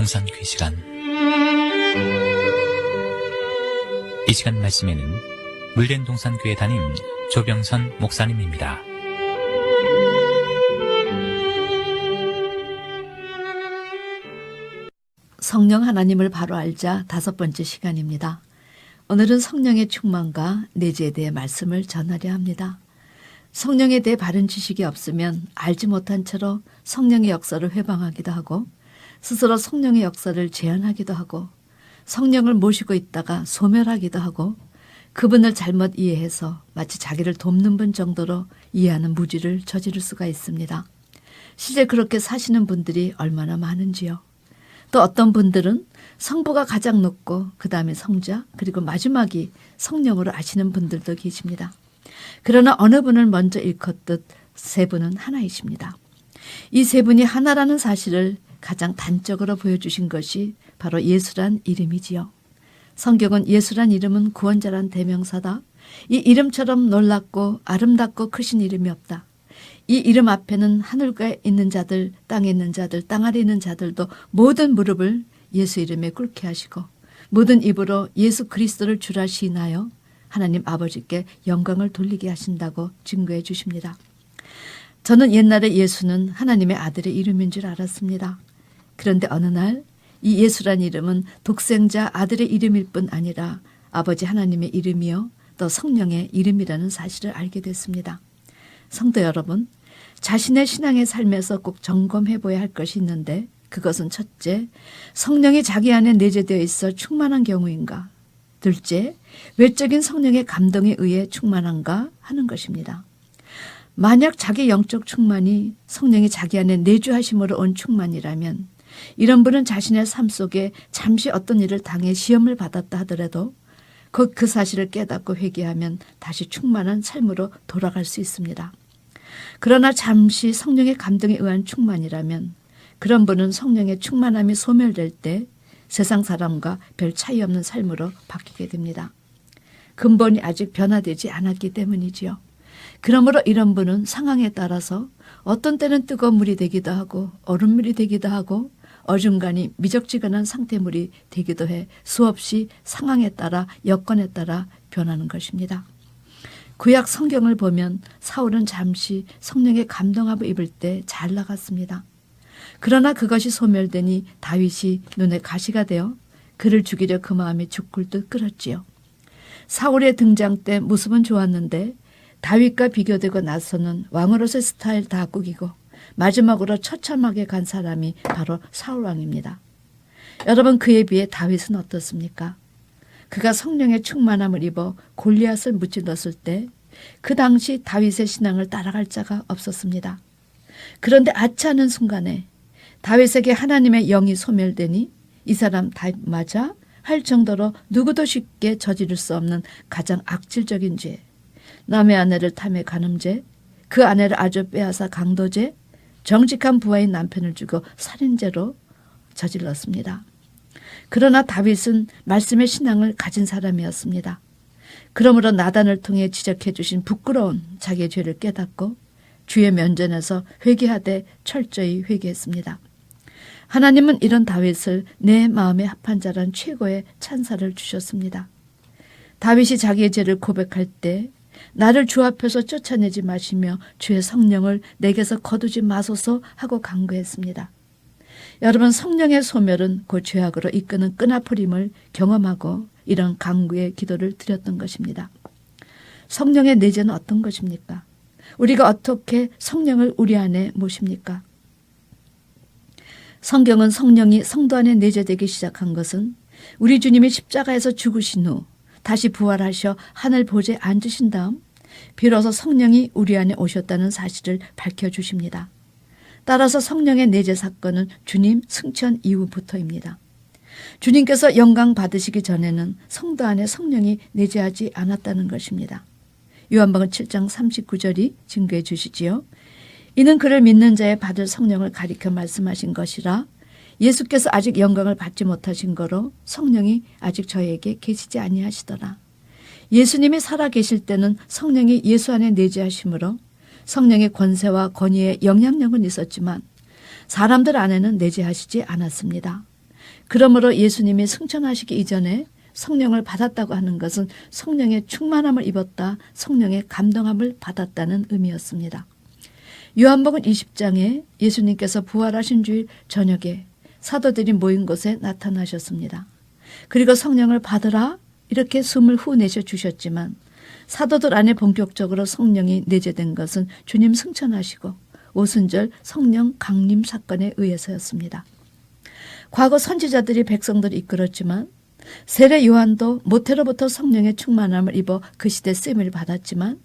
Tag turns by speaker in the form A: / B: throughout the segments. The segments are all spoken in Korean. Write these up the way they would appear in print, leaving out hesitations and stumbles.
A: 동산교회 시간. 이 시간 말씀에는 물된 동산교회 담임 조병선 목사님입니다.
B: 성령 하나님을 바로 알자 5번째 시간입니다. 오늘은 성령의 충만과 내재에 대해 말씀을 전하려 합니다. 성령에 대해 바른 지식이 없으면 알지 못한 채로 성령의 역사를 회방하기도 하고 스스로 성령의 역사를 제한하기도 하고 성령을 모시고 있다가 소멸하기도 하고 그분을 잘못 이해해서 마치 자기를 돕는 분 정도로 이해하는 무지를 저지를 수가 있습니다. 실제 그렇게 사시는 분들이 얼마나 많은지요. 또 어떤 분들은 성부가 가장 높고 그 다음에 성자 그리고 마지막이 성령으로 아시는 분들도 계십니다. 그러나 어느 분을 먼저 일컫듯 세 분은 하나이십니다. 이 세 분이 하나라는 사실을 가장 단적으로 보여주신 것이 바로 예수란 이름이지요. 성경은 예수란 이름은 구원자란 대명사다. 이 이름처럼 놀랍고 아름답고 크신 이름이 없다. 이 이름 앞에는 하늘에 있는 자들, 땅에 있는 자들, 땅 아래 있는 자들도 모든 무릎을 예수 이름에 꿇게 하시고 모든 입으로 예수 그리스도를 주라 시인하여 하나님 아버지께 영광을 돌리게 하신다고 증거해 주십니다. 저는 옛날에 예수는 하나님의 아들의 이름인 줄 알았습니다. 그런데 어느 날 이 예수란 이름은 독생자 아들의 이름일 뿐 아니라 아버지 하나님의 이름이요 또 성령의 이름이라는 사실을 알게 됐습니다. 성도 여러분, 자신의 신앙의 삶에서 꼭 점검해 보아야 할 것이 있는데 그것은 첫째, 성령이 자기 안에 내재되어 있어 충만한 경우인가? 둘째, 외적인 성령의 감동에 의해 충만한가 하는 것입니다. 만약 자기 영적 충만이 성령이 자기 안에 내주하심으로 온 충만이라면 이런 분은 자신의 삶 속에 잠시 어떤 일을 당해 시험을 받았다 하더라도 곧 그 사실을 깨닫고 회개하면 다시 충만한 삶으로 돌아갈 수 있습니다. 그러나 잠시 성령의 감동에 의한 충만이라면 그런 분은 성령의 충만함이 소멸될 때 세상 사람과 별 차이 없는 삶으로 바뀌게 됩니다. 근본이 아직 변화되지 않았기 때문이지요. 그러므로 이런 분은 상황에 따라서 어떤 때는 뜨거운 물이 되기도 하고 얼음물이 되기도 하고 어중간히 미적지근한 상태물이 되기도 해 수없이 상황에 따라 여건에 따라 변하는 것입니다. 구약 성경을 보면 사울은 잠시 성령의 감동함을 입을 때 잘 나갔습니다. 그러나 그것이 소멸되니 다윗이 눈에 가시가 되어 그를 죽이려 그 마음이 죽을 듯 끓었지요. 사울의 등장 때 모습은 좋았는데 다윗과 비교되고 나서는 왕으로서의 스타일 다 꾸기고 마지막으로 처참하게 간 사람이 바로 사울왕입니다. 여러분, 그에 비해 다윗은 어떻습니까? 그가 성령의 충만함을 입어 골리앗을 무찔렀을 때 그 당시 다윗의 신앙을 따라갈 자가 없었습니다. 그런데 아차하는 순간에 다윗에게 하나님의 영이 소멸되니 이 사람 다윗 맞아 할 정도로 누구도 쉽게 저지를 수 없는 가장 악질적인 죄, 남의 아내를 탐해 간음죄, 그 아내를 아주 빼앗아 강도죄, 정직한 부하인 남편을 죽여 살인죄로 저질렀습니다. 그러나 다윗은 말씀의 신앙을 가진 사람이었습니다. 그러므로 나단을 통해 지적해 주신 부끄러운 자기의 죄를 깨닫고 주의 면전에서 회개하되 철저히 회개했습니다. 하나님은 이런 다윗을 내 마음에 합한 자란 최고의 찬사를 주셨습니다. 다윗이 자기의 죄를 고백할 때 나를 주 앞에서 쫓아내지 마시며 주의 성령을 내게서 거두지 마소서 하고 간구했습니다. 여러분, 성령의 소멸은 그 죄악으로 이끄는 끈아풀임을 경험하고 이런 간구의 기도를 드렸던 것입니다. 성령의 내재는 어떤 것입니까? 우리가 어떻게 성령을 우리 안에 모십니까? 성경은 성령이 성도 안에 내재되기 시작한 것은 우리 주님이 십자가에서 죽으신 후 다시 부활하셔 하늘 보좌에 앉으신 다음 비로소 성령이 우리 안에 오셨다는 사실을 밝혀주십니다. 따라서 성령의 내재 사건은 주님 승천 이후부터입니다. 주님께서 영광 받으시기 전에는 성도 안에 성령이 내재하지 않았다는 것입니다. 요한복음 7장 39절이 증거해 주시지요. 이는 그를 믿는 자의 받을 성령을 가리켜 말씀하신 것이라 예수께서 아직 영광을 받지 못하신 거로 성령이 아직 저에게 계시지 아니하시더라. 예수님이 살아 계실 때는 성령이 예수 안에 내재하심으로 성령의 권세와 권위에 영향력은 있었지만 사람들 안에는 내재하시지 않았습니다. 그러므로 예수님이 승천하시기 이전에 성령을 받았다고 하는 것은 성령의 충만함을 입었다, 성령의 감동함을 받았다는 의미였습니다. 요한복음 20장에 예수님께서 부활하신 주일 저녁에 사도들이 모인 곳에 나타나셨습니다. 그리고 성령을 받으라 이렇게 숨을 후 내쉬어 주셨지만 사도들 안에 본격적으로 성령이 내재된 것은 주님 승천하시고 오순절 성령 강림 사건에 의해서였습니다. 과거 선지자들이 백성들을 이끌었지만 세례 요한도 모태로부터 성령의 충만함을 입어 그 시대 쓰임을 받았지만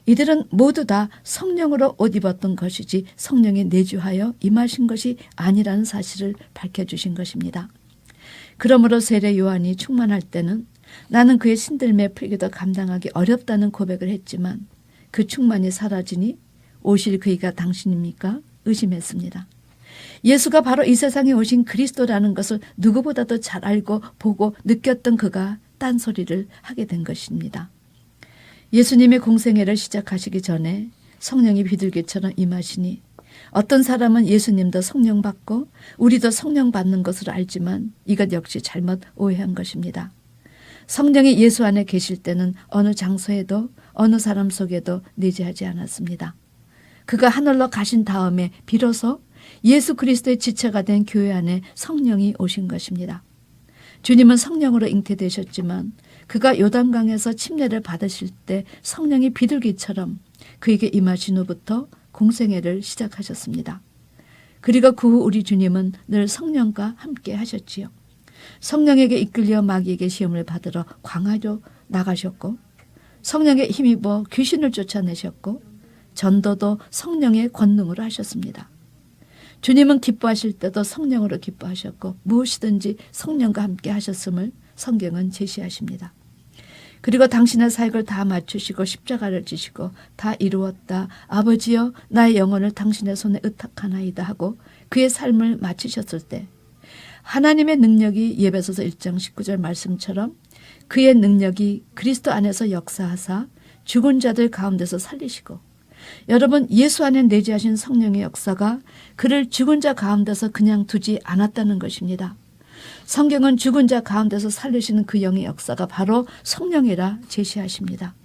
B: 이들은 모두 다 성령으로 옷 입었던 것이지 성령이 내주하여 임하신 것이 아니라는 사실을 밝혀주신 것입니다. 그러므로 세례 요한이 충만할 때는 나는 그의 신들매 풀기도 감당하기 어렵다는 고백을 했지만 그 충만이 사라지니 오실 그이가 당신입니까? 의심했습니다. 예수가 바로 이 세상에 오신 그리스도라는 것을 누구보다도 잘 알고 보고 느꼈던 그가 딴소리를 하게 된 것입니다. 예수님의 공생애를 시작하시기 전에 성령이 비둘기처럼 임하시니 어떤 사람은 예수님도 성령 받고 우리도 성령 받는 것으로 알지만 이것 역시 잘못 오해한 것입니다. 성령이 예수 안에 계실 때는 어느 장소에도 어느 사람 속에도 내재하지 않았습니다. 그가 하늘로 가신 다음에 비로소 예수 그리스도의 지체가 된 교회 안에 성령이 오신 것입니다. 주님은 성령으로 잉태되셨지만 그가 요단강에서 침례를 받으실 때 성령이 비둘기처럼 그에게 임하신 후부터 공생애를 시작하셨습니다. 그리고 그 후 우리 주님은 늘 성령과 함께 하셨지요. 성령에게 이끌려 마귀에게 시험을 받으러 광야로 나가셨고 성령에 힘입어 귀신을 쫓아내셨고 전도도 성령의 권능으로 하셨습니다. 주님은 기뻐하실 때도 성령으로 기뻐하셨고 무엇이든지 성령과 함께 하셨음을 성경은 제시하십니다. 그리고 당신의 사역을 다 마치시고 십자가를 지시고 다 이루었다. 아버지여 나의 영혼을 당신의 손에 의탁하나이다 하고 그의 삶을 마치셨을 때 하나님의 능력이 예배소서 1장 19절 말씀처럼 그의 능력이 그리스도 안에서 역사하사 죽은 자들 가운데서 살리시고 여러분 예수 안에 내재하신 성령의 역사가 그를 죽은 자 가운데서 그냥 두지 않았다는 것입니다. 성경은 죽은 자 가운데서 살리시는 그 영의 역사가 바로 성령이라 제시하십니다.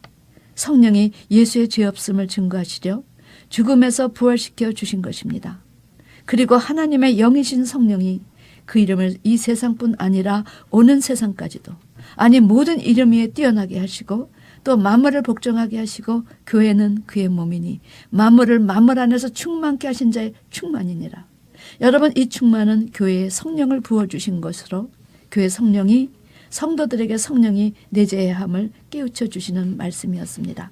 B: 성령이 예수의 죄 없음을 증거하시려 죽음에서 부활시켜 주신 것입니다. 그리고 하나님의 영이신 성령이 그 이름을 이 세상뿐 아니라 오는 세상까지도 아니 모든 이름 위에 뛰어나게 하시고 또 만물을 복종하게 하시고 교회는 그의 몸이니 만물을 만물 안에서 충만케 하신 자의 충만이니라. 여러분 이 충만은 교회에 성령을 부어주신 것으로 교회 성령이 성도들에게 성령이 내재해야 함을 깨우쳐 주시는 말씀이었습니다.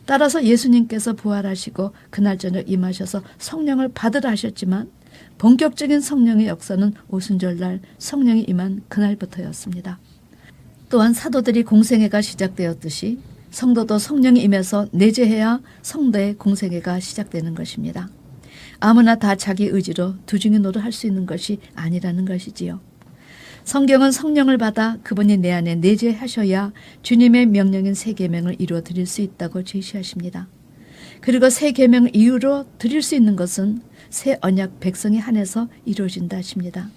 B: 따라서 예수님께서 부활하시고 그날 저녁 임하셔서 성령을 받으라 하셨지만 본격적인 성령의 역사는 오순절날 성령이 임한 그날부터였습니다. 또한 사도들이 공생애가 시작되었듯이 성도도 성령이 임해서 내재해야 성도의 공생애가 시작되는 것입니다. 아무나 다 자기 의지로 두중이 노릇할 수 있는 것이 아니라는 것이지요. 성경은 성령을 받아 그분이 내 안에 내재하셔야 주님의 명령인 새 계명을 이루어 드릴 수 있다고 제시하십니다. 그리고 새 계명을 이유로 드릴 수 있는 것은 새 언약 백성에 한해서 이루어진다 하십니다.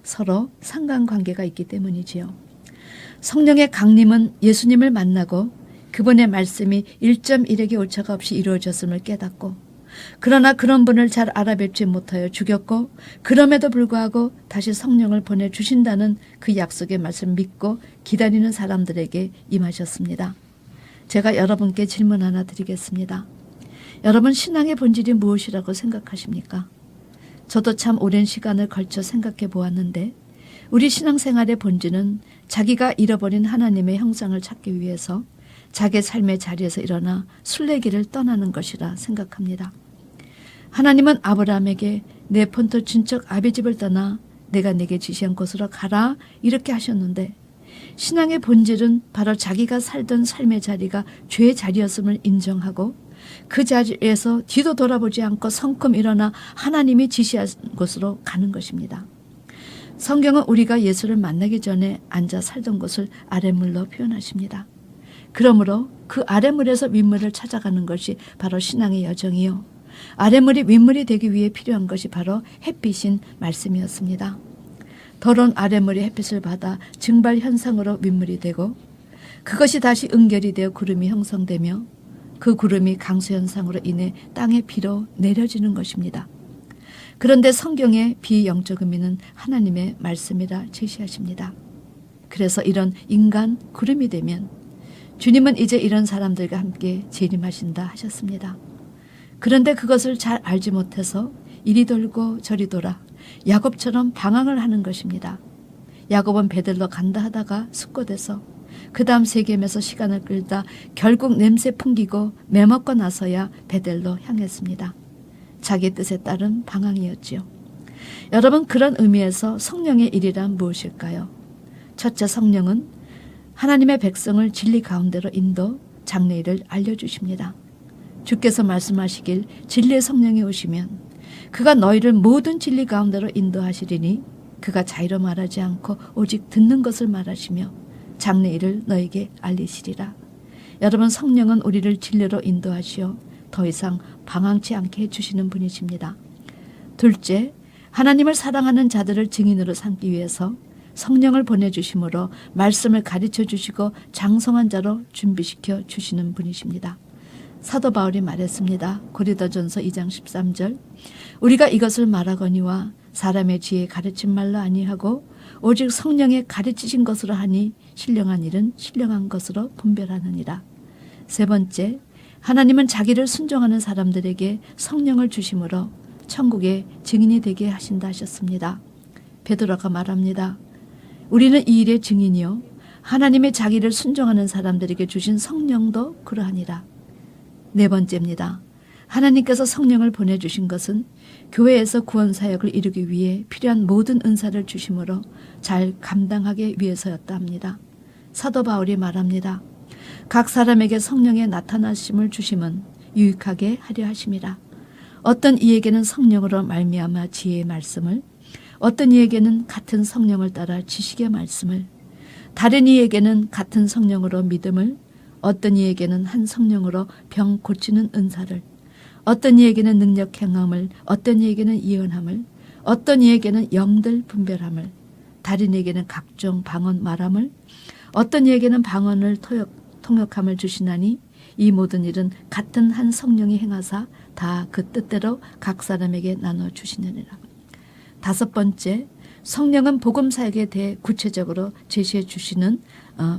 B: 서로 상관관계가 있기 때문이지요. 성령의 강림은 예수님을 만나고 그분의 말씀이 1.1에게 오차가 없이 이루어졌음을 깨닫고 그러나 그런 분을 잘 알아뵙지 못하여 죽였고 그럼에도 불구하고 다시 성령을 보내주신다는 그 약속의 말씀 믿고 기다리는 사람들에게 임하셨습니다. 제가 여러분께 질문 하나 드리겠습니다. 여러분 신앙의 본질이 무엇이라고 생각하십니까? 저도 참 오랜 시간을 걸쳐 생각해 보았는데 우리 신앙생활의 본질은 자기가 잃어버린 하나님의 형상을 찾기 위해서 자기의 삶의 자리에서 일어나 순례길을 떠나는 것이라 생각합니다. 하나님은 아브라함에게 내 본토 친척 아비 집을 떠나 내가 내게 지시한 곳으로 가라 이렇게 하셨는데 신앙의 본질은 바로 자기가 살던 삶의 자리가 죄의 자리였음을 인정하고 그 자리에서 뒤도 돌아보지 않고 성큼 일어나 하나님이 지시한 곳으로 가는 것입니다. 성경은 우리가 예수를 만나기 전에 앉아 살던 곳을 아랫물로 표현하십니다. 그러므로 그 아랫물에서 윗물을 찾아가는 것이 바로 신앙의 여정이요. 아랫물이 윗물이 되기 위해 필요한 것이 바로 햇빛인 말씀이었습니다. 더러운 아랫물이 햇빛을 받아 증발 현상으로 민물이 되고 그것이 다시 응결이 되어 구름이 형성되며 그 구름이 강수 현상으로 인해 땅에 비로 내려지는 것입니다. 그런데 성경의 비영적 의미는 하나님의 말씀이라 제시하십니다. 그래서 이런 인간 구름이 되면 주님은 이제 이런 사람들과 함께 재림하신다 하셨습니다. 그런데 그것을 잘 알지 못해서 이리 돌고 저리 돌아 야곱처럼 방황을 하는 것입니다. 야곱은 베들로 간다 하다가 숙고돼서 그 다음 세겜에서 시간을 끌다 결국 냄새 풍기고 매먹고 나서야 베델로 향했습니다. 자기 뜻에 따른 방황이었지요. 여러분, 그런 의미에서 성령의 일이란 무엇일까요? 첫째, 성령은 하나님의 백성을 진리 가운데로 인도 장래일을 알려주십니다. 주께서 말씀하시길 진리의 성령이 오시면 그가 너희를 모든 진리 가운데로 인도하시리니 그가 자의로 말하지 않고 오직 듣는 것을 말하시며 장래일을 너에게 알리시리라. 여러분, 성령은 우리를 진리로 인도하시어 더 이상 방황치 않게 해주시는 분이십니다. 둘째, 하나님을 사랑하는 자들을 증인으로 삼기 위해서 성령을 보내주심으로 말씀을 가르쳐 주시고 장성한 자로 준비시켜 주시는 분이십니다. 사도 바울이 말했습니다. 고린도전서 2장 13절, 우리가 이것을 말하거니와 사람의 지혜에 가르친 말로 아니하고 오직 성령의 가르치신 것으로 하니 신령한 일은 신령한 것으로 분별하느니라. 세 번째, 하나님은 자기를 순종하는 사람들에게 성령을 주심으로 천국의 증인이 되게 하신다 하셨습니다. 베드로가 말합니다. 우리는 이 일의 증인이요 하나님의 자기를 순종하는 사람들에게 주신 성령도 그러하니라. 네 번째입니다. 하나님께서 성령을 보내주신 것은 교회에서 구원 사역을 이루기 위해 필요한 모든 은사를 주심으로 잘 감당하기 위해서였다 합니다. 사도 바울이 말합니다. 각 사람에게 성령의 나타나심을 주심은 유익하게 하려 하심이라. 어떤 이에게는 성령으로 말미암아 지혜의 말씀을, 어떤 이에게는 같은 성령을 따라 지식의 말씀을, 다른 이에게는 같은 성령으로 믿음을, 어떤 이에게는 한 성령으로 병 고치는 은사를, 어떤 이에게는 능력 행함을, 어떤 이에게는 예언함을, 어떤 이에게는 영들 분별함을, 다른 이에게는 각종 방언 말함을, 어떤 이에게는 방언을 통역함을 주시나니 이 모든 일은 같은 한 성령이 행하사 다 그 뜻대로 각 사람에게 나눠 주시느니라. 다섯 번째, 성령은 복음 사역에 대해 구체적으로 제시해 주시는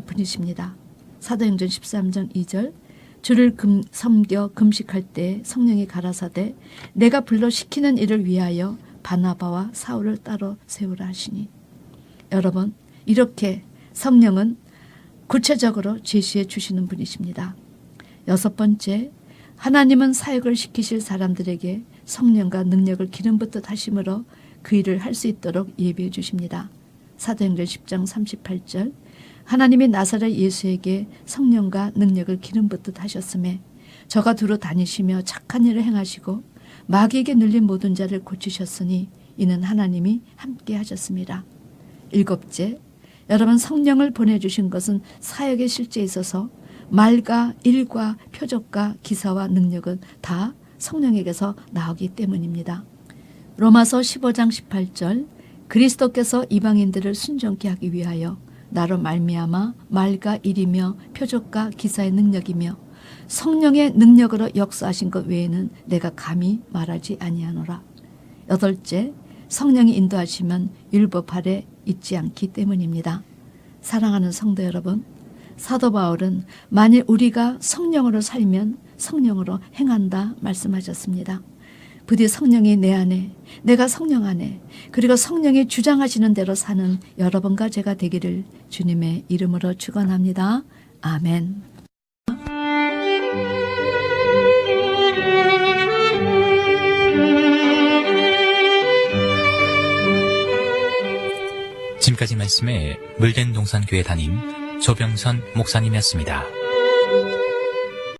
B: 분이십니다. 사도행전 13장 2절, 주를 섬겨 금식할 때 성령이 가라사대 내가 불러 시키는 일을 위하여 바나바와 사울을 따로 세우라 하시니. 여러분, 이렇게 성령은 구체적으로 제시해 주시는 분이십니다. 여섯 번째, 하나님은 사역을 시키실 사람들에게 성령과 능력을 기름 붓듯 하심으로 그 일을 할 수 있도록 예비해 주십니다. 사도행전 10장 38절, 하나님이 나사렛 예수에게 성령과 능력을 기름 붓듯 하셨음에 저가 두루 다니시며 착한 일을 행하시고 마귀에게 눌린 모든 자를 고치셨으니 이는 하나님이 함께 하셨습니다. 일곱째, 여러분, 성령을 보내주신 것은 사역에 실제 있어서 말과 일과 표적과 기사와 능력은 다 성령에게서 나오기 때문입니다. 로마서 15장 18절, 그리스도께서 이방인들을 순종케 하기 위하여 나로 말미암아 말과 일이며 표적과 기사의 능력이며 성령의 능력으로 역사하신 것 외에는 내가 감히 말하지 아니하노라. 여덟째, 성령이 인도하시면 율법 아래 있지 않기 때문입니다. 사랑하는 성도 여러분, 사도 바울은 만일 우리가 성령으로 살면 성령으로 행한다 말씀하셨습니다. 부디 성령이 내 안에, 내가 성령 안에, 그리고 성령이 주장하시는 대로 사는 여러분과 제가 되기를 주님의 이름으로 축원합니다. 아멘.
A: 지금까지 말씀에 물된 동산교회 담임 조병선 목사님이었습니다.